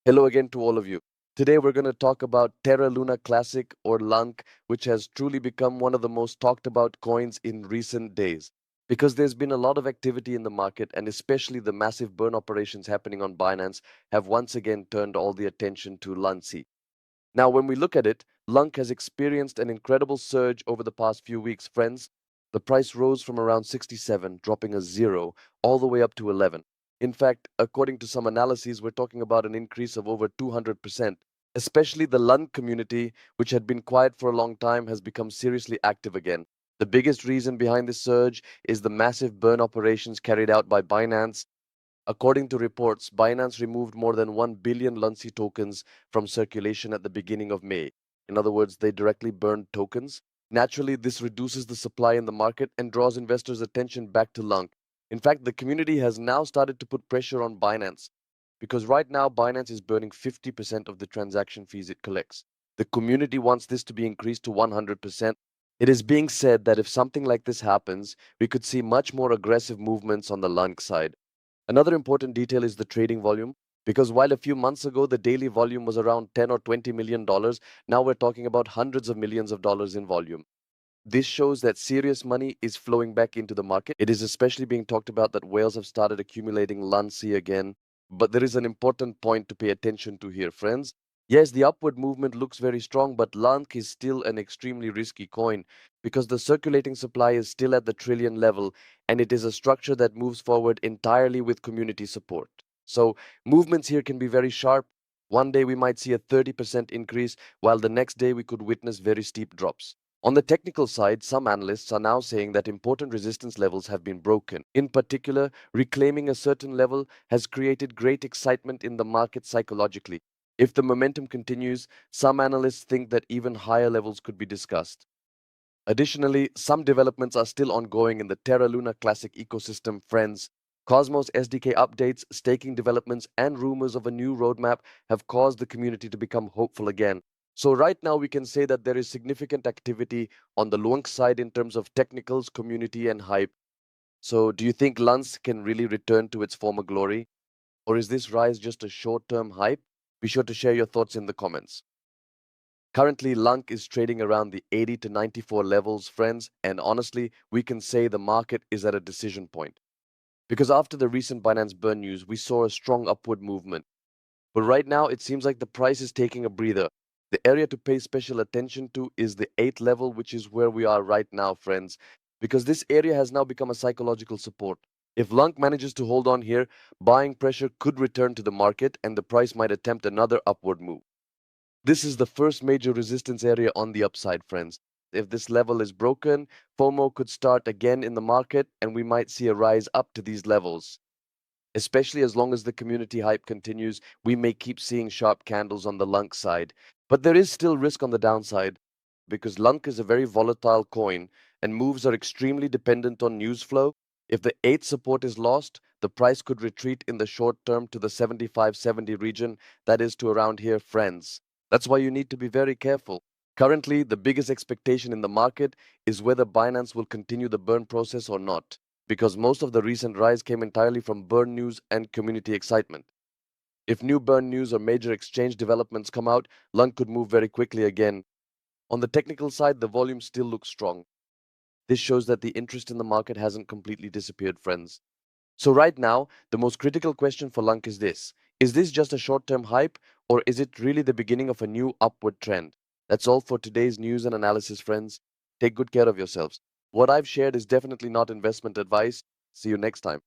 Hello again to all of you. Today we're going to talk about Terra Classic or LUNC, which has truly become one of the most talked about coins in recent days. Because there's been a lot of activity in the market, and especially the massive burn operations happening on Binance have once again turned all the attention to LUNC. Now, when we look at it, LUNC has experienced an incredible surge over the past few weeks, friends. The price rose from around 67, dropping a zero, all the way up to 11. In fact, according to some analyses, we're talking about an increase of over 200%. Especially the LUNC community, which had been quiet for a long time, has become seriously active again. The biggest reason behind this surge is the massive burn operations carried out by Binance. According to reports, Binance removed more than 1 billion LUNC tokens from circulation at the beginning of May. In other words, they directly burned tokens. Naturally, this reduces the supply in the market and draws investors' attention back to LUNC. In fact, the community has now started to put pressure on Binance because right now Binance is burning 50% of the transaction fees it collects. The community wants this to be increased to 100%. It is being said that if something like this happens, we could see much more aggressive movements on the LUNC side. Another important detail is the trading volume, because while a few months ago the daily volume was around 10 or 20 million dollars, now we're talking about hundreds of millions of dollars in volume. This shows that serious money is flowing back into the market. It is especially being talked about that whales have started accumulating LUNC again. But there is an important point to pay attention to here, friends. Yes, the upward movement looks very strong, but LUNC is still an extremely risky coin because the circulating supply is still at the trillion level and it is a structure that moves forward entirely with community support. So, movements here can be very sharp. One day we might see a 30% increase, while the next day we could witness very steep drops. On the technical side, some analysts are now saying that important resistance levels have been broken. In particular, reclaiming a certain level has created great excitement in the market psychologically. If the momentum continues, some analysts think that even higher levels could be discussed. Additionally, some developments are still ongoing in the Terra Classic ecosystem, friends. Cosmos SDK updates, staking developments, and rumors of a new roadmap have caused the community to become hopeful again. So right now we can say that there is significant activity on the LUNC side in terms of technicals, community, and hype. So do you think LUNC can really return to its former glory? Or is this rise just a short-term hype? Be sure to share your thoughts in the comments. Currently, LUNC is trading around the 80 to 94 levels, friends, and honestly, we can say the market is at a decision point. Because after the recent Binance burn news, we saw a strong upward movement. But right now, it seems like the price is taking a breather. The area to pay special attention to is the 8th level, which is where we are right now, friends, because this area has now become a psychological support. If LUNC manages to hold on here, buying pressure could return to the market and the price might attempt another upward move. This is the first major resistance area on the upside, friends. If this level is broken, FOMO could start again in the market and we might see a rise up to these levels. Especially as long as the community hype continues, we may keep seeing sharp candles on the LUNC side. But there is still risk on the downside because LUNC is a very volatile coin and moves are extremely dependent on news flow. If the 8th support is lost, the price could retreat in the short term to the 75-70 region, that is to around here, friends. That's why you need to be very careful. Currently, the biggest expectation in the market is whether Binance will continue the burn process or not, because most of the recent rise came entirely from burn news and community excitement. If new burn news or major exchange developments come out, LUNC could move very quickly again. On the technical side, the volume still looks strong. This shows that the interest in the market hasn't completely disappeared, friends. So right now, the most critical question for LUNC is this. Is this just a short-term hype, or is it really the beginning of a new upward trend? That's all for today's news and analysis, friends. Take good care of yourselves. What I've shared is definitely not investment advice. See you next time.